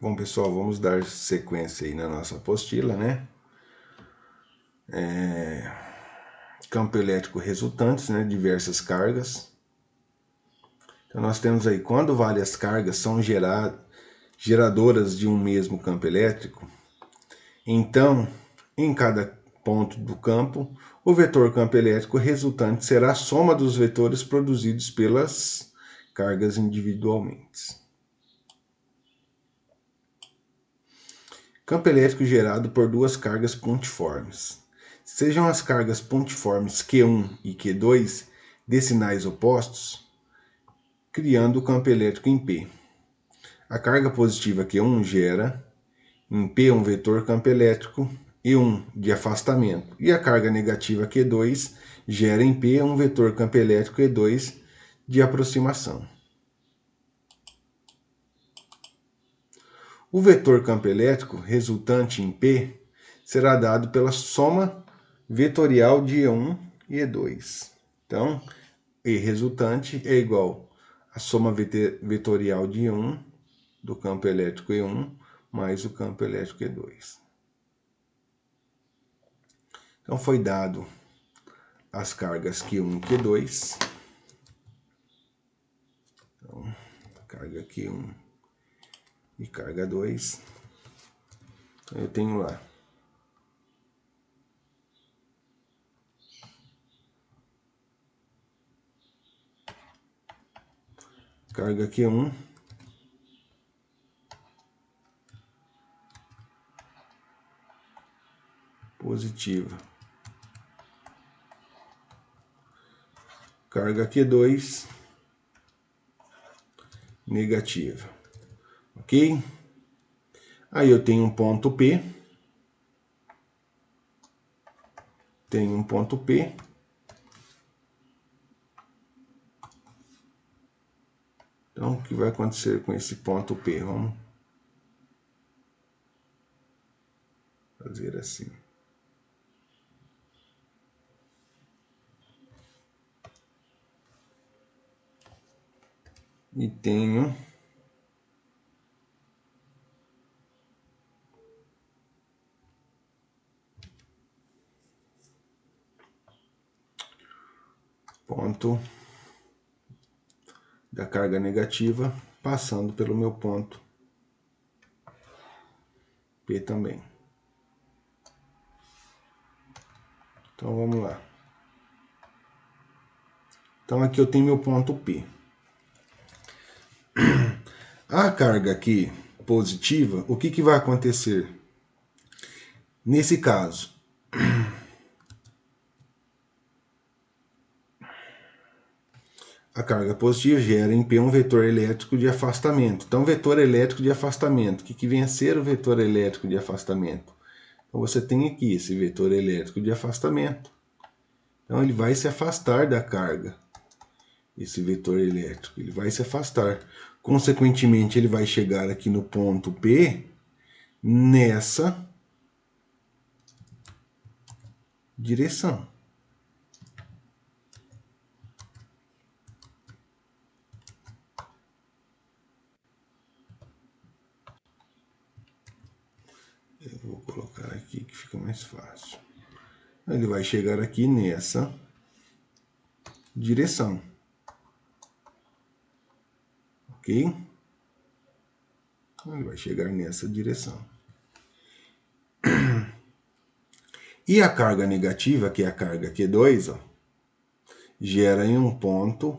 Bom, pessoal, vamos dar sequência aí na nossa apostila, né? Campo elétrico resultantes, né? Diversas cargas. Então, nós temos aí, quando várias cargas são geradoras de um mesmo campo elétrico, então, em cada ponto do campo, o vetor campo elétrico resultante será a soma dos vetores produzidos pelas cargas individualmente. Campo elétrico gerado por duas cargas pontiformes. Sejam as cargas pontiformes Q1 e Q2 de sinais opostos, criando o campo elétrico em P. A carga positiva Q1 gera em P um vetor campo elétrico E1 de afastamento, e a carga negativa Q2 gera em P um vetor campo elétrico E2 de aproximação. O vetor campo elétrico resultante em P será dado pela soma vetorial de E1 e E2. Então, E resultante é igual à soma vetorial de E1 do campo elétrico E1 mais o campo elétrico E2. Então, foi dado as cargas Q1 e Q2. Então, carga Q1 e carga 2. Então, eu tenho lá carga Q1 positiva, carga Q2 negativa, ok? Aí eu tenho um ponto P, Então, o que vai acontecer com esse ponto P? Vamos fazer assim. E tenho ponto da carga negativa passando pelo meu ponto P também. Então vamos lá. Então aqui eu tenho meu ponto P. A carga aqui positiva, o que vai acontecer? Nesse caso, a carga positiva gera em P um vetor elétrico de afastamento. Então, vetor elétrico de afastamento. O que vem a ser o vetor elétrico de afastamento? Então, você tem aqui esse vetor elétrico de afastamento. Então, ele vai se afastar da carga. Esse vetor elétrico, ele vai se afastar. Consequentemente, ele vai chegar aqui no ponto P, nessa direção. Eu vou colocar aqui que fica mais fácil. Ele vai chegar aqui nessa direção. Ok? Ele vai chegar nessa direção. E a carga negativa, que é a carga Q2, ó, gera em um ponto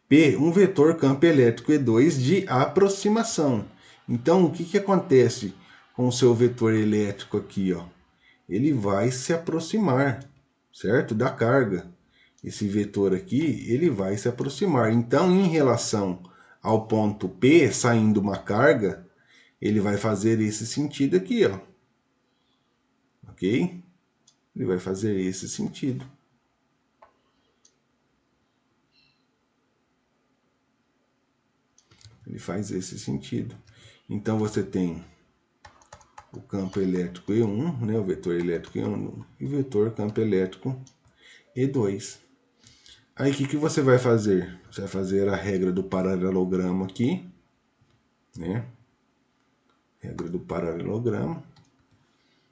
P um vetor campo elétrico E2 de aproximação. Então, o que acontece com o seu vetor elétrico aqui? Ó? Ele vai se aproximar, certo? Da carga. Esse vetor aqui, ele vai se aproximar. Então, em relação ao ponto P, saindo uma carga, ele vai fazer esse sentido aqui, ó. Ok? Ele vai fazer esse sentido. Ele faz esse sentido. Então, você tem o campo elétrico E1, né, o vetor elétrico E1 e o vetor campo elétrico E2. Aí, o que você vai fazer? Você vai fazer a regra do paralelogramo aqui, né? Regra do paralelogramo.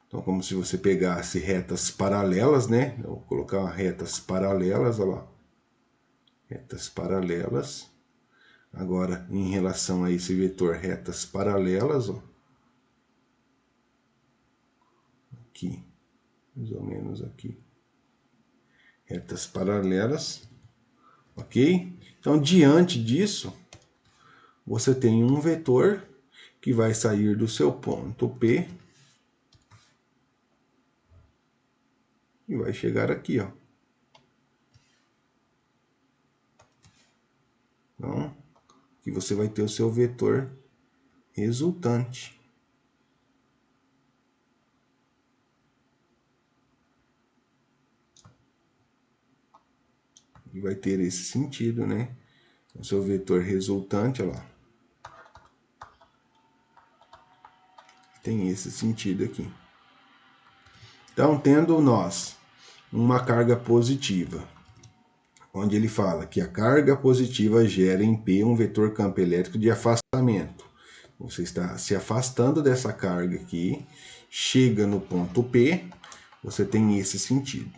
Então, como se você pegasse retas paralelas, né? Eu vou colocar retas paralelas, olha lá. Retas paralelas. Agora, em relação a esse vetor retas paralelas, ó. Aqui, mais ou menos aqui. Retas paralelas, ok? Então, diante disso, você tem um vetor que vai sair do seu ponto P e vai chegar aqui, ó. Então, aqui você vai ter o seu vetor resultante. E vai ter esse sentido, né? O seu vetor resultante, olha lá. Tem esse sentido aqui. Então, tendo nós uma carga positiva, onde ele fala que a carga positiva gera em P um vetor campo elétrico de afastamento. Você está se afastando dessa carga aqui, chega no ponto P, você tem esse sentido.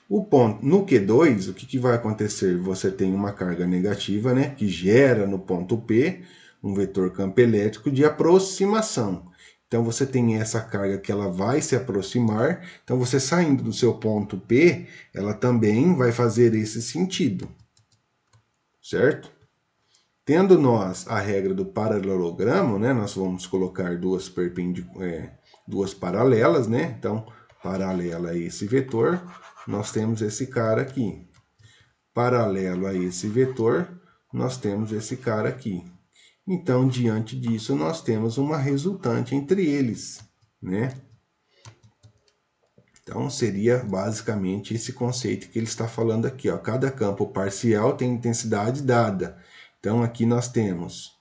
No Q2, o que vai acontecer? Você tem uma carga negativa, né, que gera no ponto P um vetor campo elétrico de aproximação. Então você tem essa carga que ela vai se aproximar, então você saindo do seu ponto P, ela também vai fazer esse sentido, certo? Tendo nós a regra do paralelogramo, né, nós vamos colocar duas paralelas, né? Então, paralela a esse vetor, nós temos esse cara aqui. Paralelo a esse vetor, nós temos esse cara aqui. Então, diante disso, nós temos uma resultante entre eles, né? Então, seria basicamente esse conceito que ele está falando aqui, ó. Cada campo parcial tem intensidade dada. Então, aqui nós temos...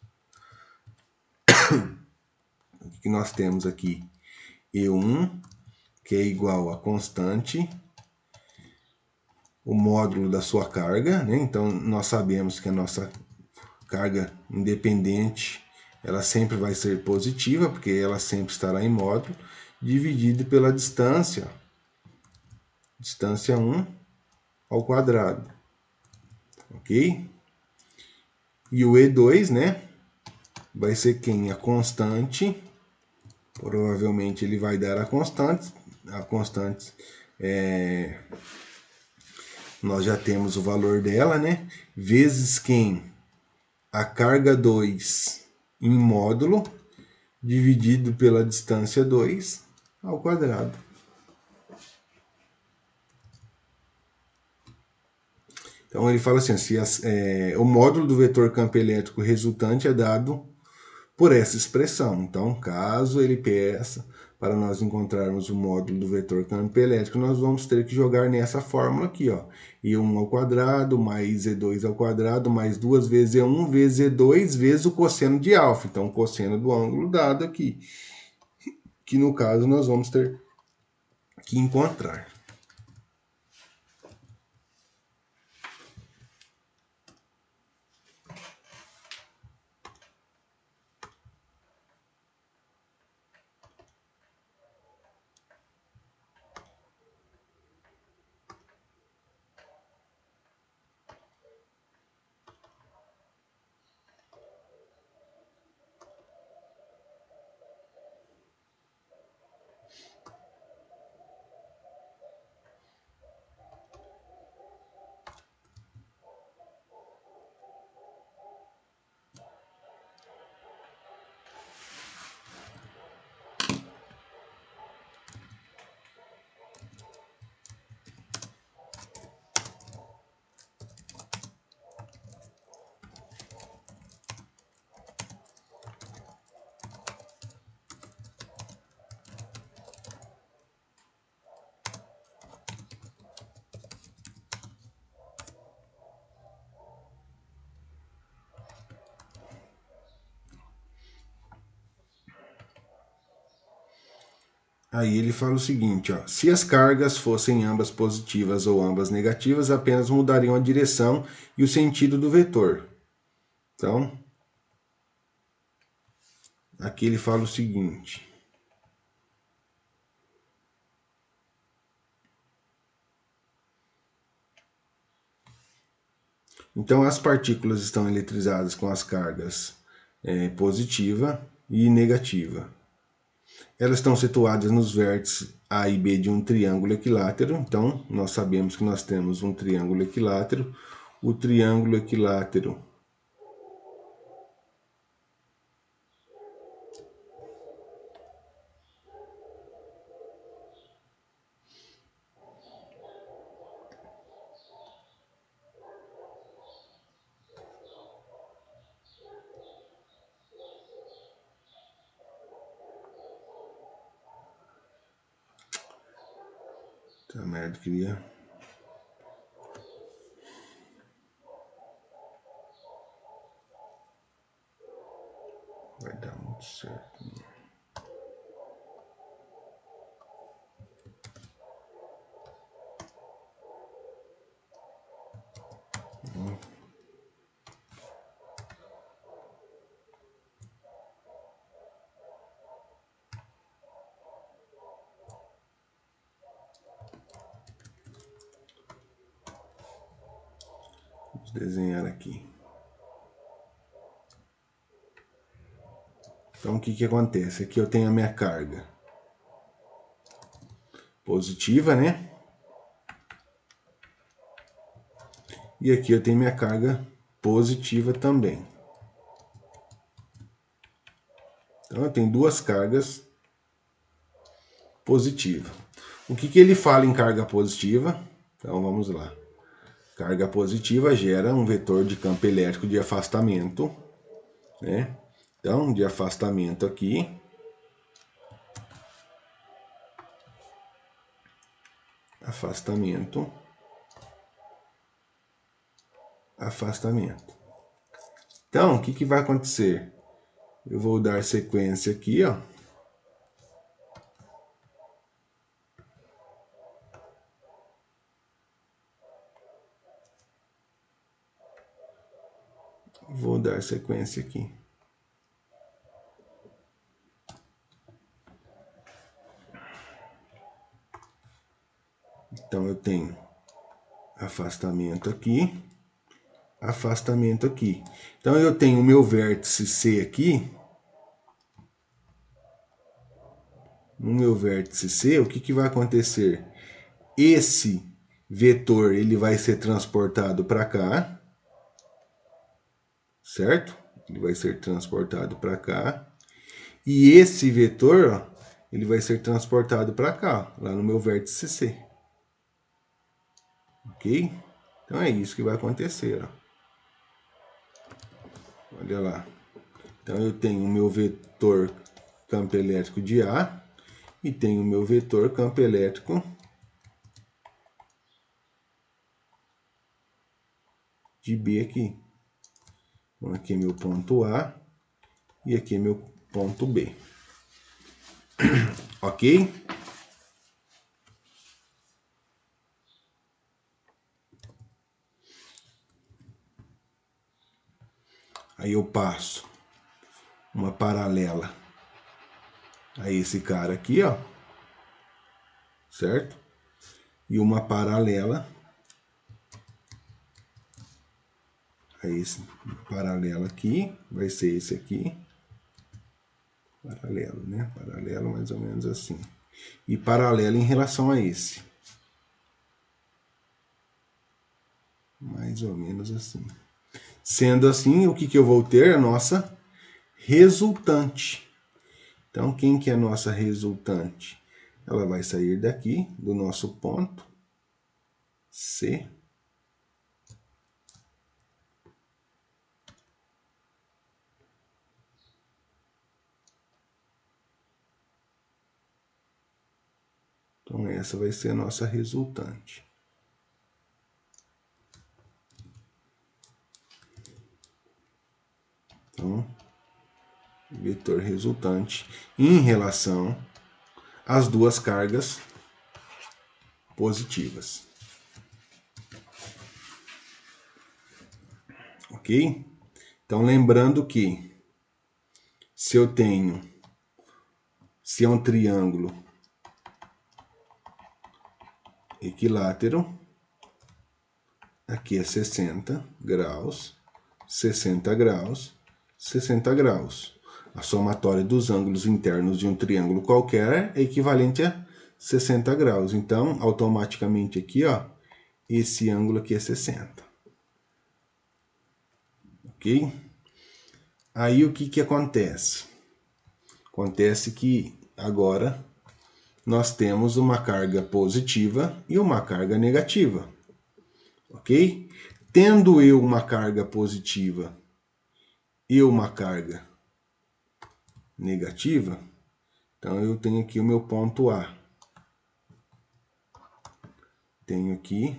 O que nós temos aqui? E1, que é igual a constante, o módulo da sua carga, né? Então, nós sabemos que a nossa carga independente, ela sempre vai ser positiva, porque ela sempre estará em módulo, dividido pela distância, distância 1 ao quadrado, ok? E o E2, né, vai ser quem? A constante, provavelmente ele vai dar a constante nós já temos o valor dela, né, vezes quem? A carga 2 em módulo, dividido pela distância 2 ao quadrado. Então ele fala assim, o módulo do vetor campo elétrico resultante é dado por essa expressão. Então, caso ele peça para nós encontrarmos o módulo do vetor campo elétrico, nós vamos ter que jogar nessa fórmula aqui, ó. E1 ao quadrado mais E2 ao quadrado mais 2 vezes E1 vezes E2 vezes o cosseno de alfa. Então, o cosseno do ângulo dado aqui, que no caso nós vamos ter que encontrar. Aí ele fala o seguinte, ó, se as cargas fossem ambas positivas ou ambas negativas, apenas mudariam a direção e o sentido do vetor. Então, aqui ele fala o seguinte. Então, as partículas estão eletrizadas com as cargas positiva e negativa. Elas estão situadas nos vértices A e B de um triângulo equilátero. Então, nós sabemos que nós temos um triângulo equilátero. O triângulo equilátero tá merda, queria. Vai dar muito certo. Vamos desenhar aqui. Então, o que acontece? Aqui eu tenho a minha carga positiva, né? E aqui eu tenho minha carga positiva também. Então, eu tenho duas cargas positivas. O que ele fala em carga positiva? Então, vamos lá. Carga positiva gera um vetor de campo elétrico de afastamento, né? Então, de afastamento aqui. Afastamento. Afastamento. Então, o que vai acontecer? Eu vou dar sequência aqui, ó. Vou dar sequência aqui. Então, eu tenho afastamento aqui, afastamento aqui. Então, eu tenho o meu vértice C aqui. No meu vértice C, o que vai acontecer? Esse vetor ele vai ser transportado para cá, certo? Ele vai ser transportado para cá. E esse vetor, ó, ele vai ser transportado para cá, lá no meu vértice C. Ok? Então é isso que vai acontecer, ó. Olha lá. Então eu tenho o meu vetor campo elétrico de A e tenho o meu vetor campo elétrico de B aqui. Então aqui é meu ponto A e aqui é meu ponto B. Ok? Aí eu passo uma paralela a esse cara aqui, ó. Certo? E uma paralela a esse paralelo aqui, vai ser esse aqui. Paralelo, né? Paralelo mais ou menos assim. E paralelo em relação a esse. Mais ou menos assim. Sendo assim, o que eu vou ter? A nossa resultante. Então, quem que é a nossa resultante? Ela vai sair daqui, do nosso ponto C. Então, essa vai ser a nossa resultante. Então, vetor resultante em relação às duas cargas positivas. Ok? Então, lembrando que se é um triângulo equilátero, aqui é 60 graus, 60 graus, 60 graus. A somatória dos ângulos internos de um triângulo qualquer é equivalente a 60 graus. Então, automaticamente aqui, ó, esse ângulo aqui é 60. Ok? Aí o que acontece? Acontece que agora nós temos uma carga positiva e uma carga negativa. Ok? Tendo eu uma carga positiva e uma carga negativa, então eu tenho aqui o meu ponto A. Tenho aqui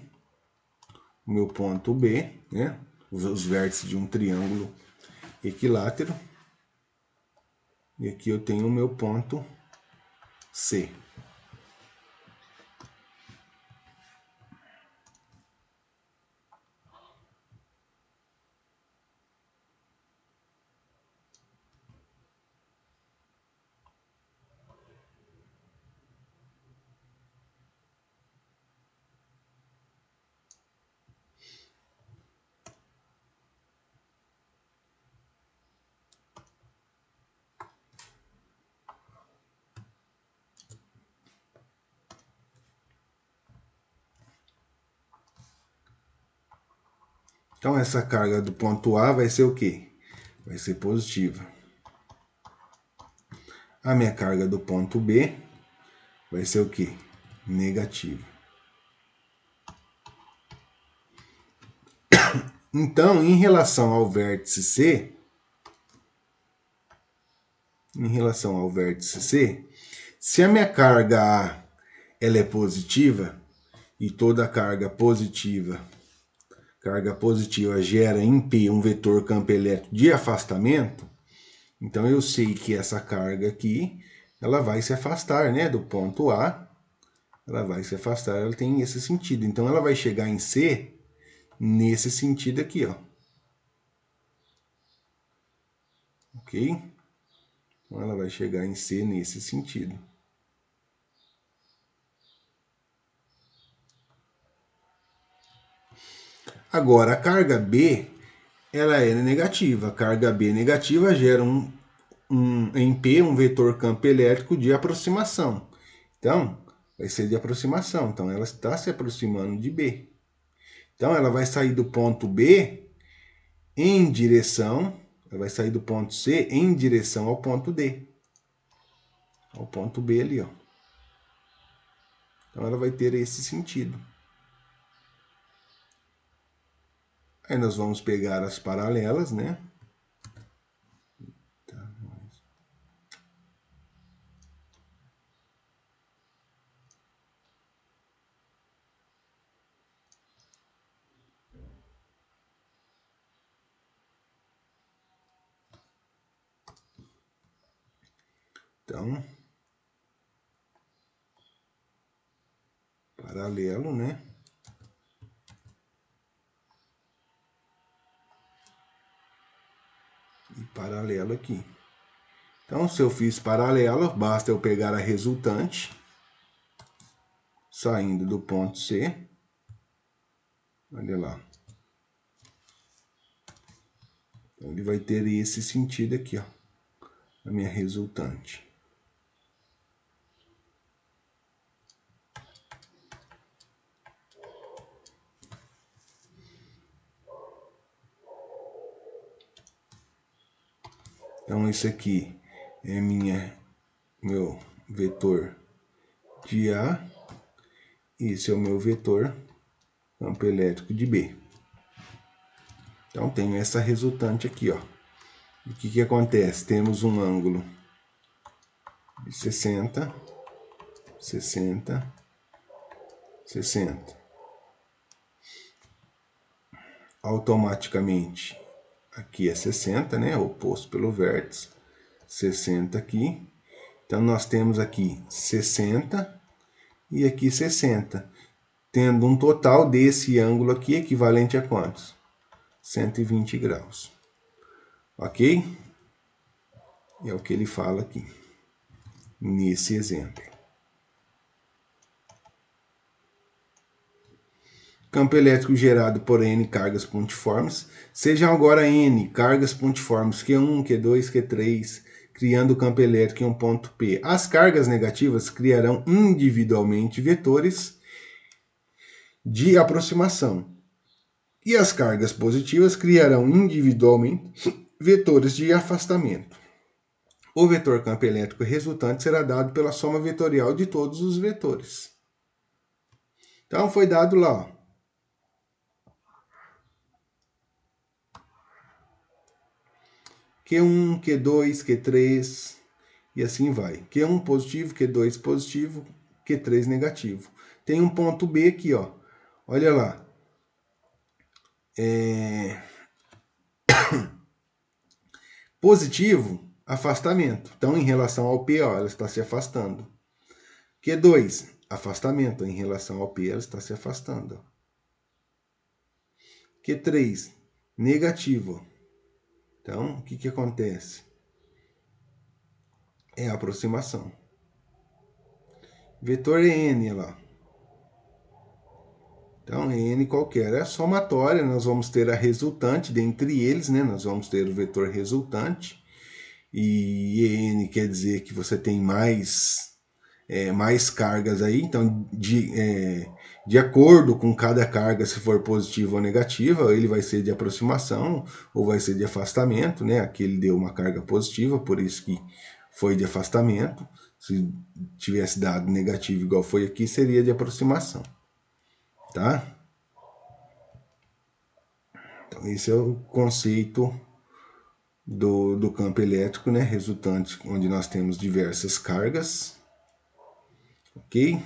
o meu ponto B, né? Os vértices de um triângulo equilátero. E aqui eu tenho o meu ponto C. Então essa carga do ponto A vai ser o quê? Vai ser positiva. A minha carga do ponto B vai ser o quê? Negativa. Então, em relação ao vértice C, se a minha carga A ela é positiva, e toda carga positiva gera em P um vetor campo elétrico de afastamento, então eu sei que essa carga aqui, ela vai se afastar, né, do ponto A, ela vai se afastar, ela tem esse sentido. Então ela vai chegar em C nesse sentido aqui, ó. Ok? Então ela vai chegar em C nesse sentido. Agora, a carga B, ela é negativa. A carga B negativa gera em P um vetor campo elétrico de aproximação. Então, vai ser de aproximação. Então, ela está se aproximando de B. Então, ela vai sair do ponto B em direção, ela vai sair do ponto C em direção ao ponto D. Ao ponto B ali, ó. Então, ela vai ter esse sentido. Aí nós vamos pegar as paralelas, né? Então, paralelo, né? E paralelo aqui. Então, se eu fiz paralelo, basta eu pegar a resultante, saindo do ponto C. Olha lá. Então, ele vai ter esse sentido aqui, ó. A minha resultante. Então, esse aqui é meu vetor de A. Esse é o meu vetor campo elétrico de B. Então, tenho essa resultante aqui, ó. O que acontece? Temos um ângulo de 60, 60, 60. Automaticamente, aqui é 60, né? Oposto pelo vértice. 60 aqui. Então, nós temos aqui 60 e aqui 60. Tendo um total desse ângulo aqui equivalente a quantos? 120 graus. Ok? É o que ele fala aqui, nesse exemplo. Campo elétrico gerado por N cargas pontiformes, sejam agora N cargas pontiformes Q1, Q2, Q3, criando o campo elétrico em um ponto P. As cargas negativas criarão individualmente vetores de aproximação, e as cargas positivas criarão individualmente vetores de afastamento. O vetor campo elétrico resultante será dado pela soma vetorial de todos os vetores. Então foi dado lá, ó. Q1, Q2, Q3 e assim vai. Q1 positivo, Q2 positivo, Q3 negativo. Tem um ponto B aqui, ó. Olha lá. Positivo, afastamento. Então, em relação ao P, ó, ela está se afastando. Q2, afastamento. Em relação ao P, ela está se afastando. Q3, negativo. Então, o que acontece? É a aproximação. Vetor N lá. Então, N qualquer é a somatória, nós vamos ter a resultante dentre eles, né? Nós vamos ter o vetor resultante. E N quer dizer que você tem mais cargas aí, então de acordo com cada carga, se for positiva ou negativa, ele vai ser de aproximação ou vai ser de afastamento, né? Aqui ele deu uma carga positiva, por isso que foi de afastamento. Se tivesse dado negativo igual foi aqui, seria de aproximação, tá? Então esse é o conceito do campo elétrico, né? Resultante, onde nós temos diversas cargas, ok?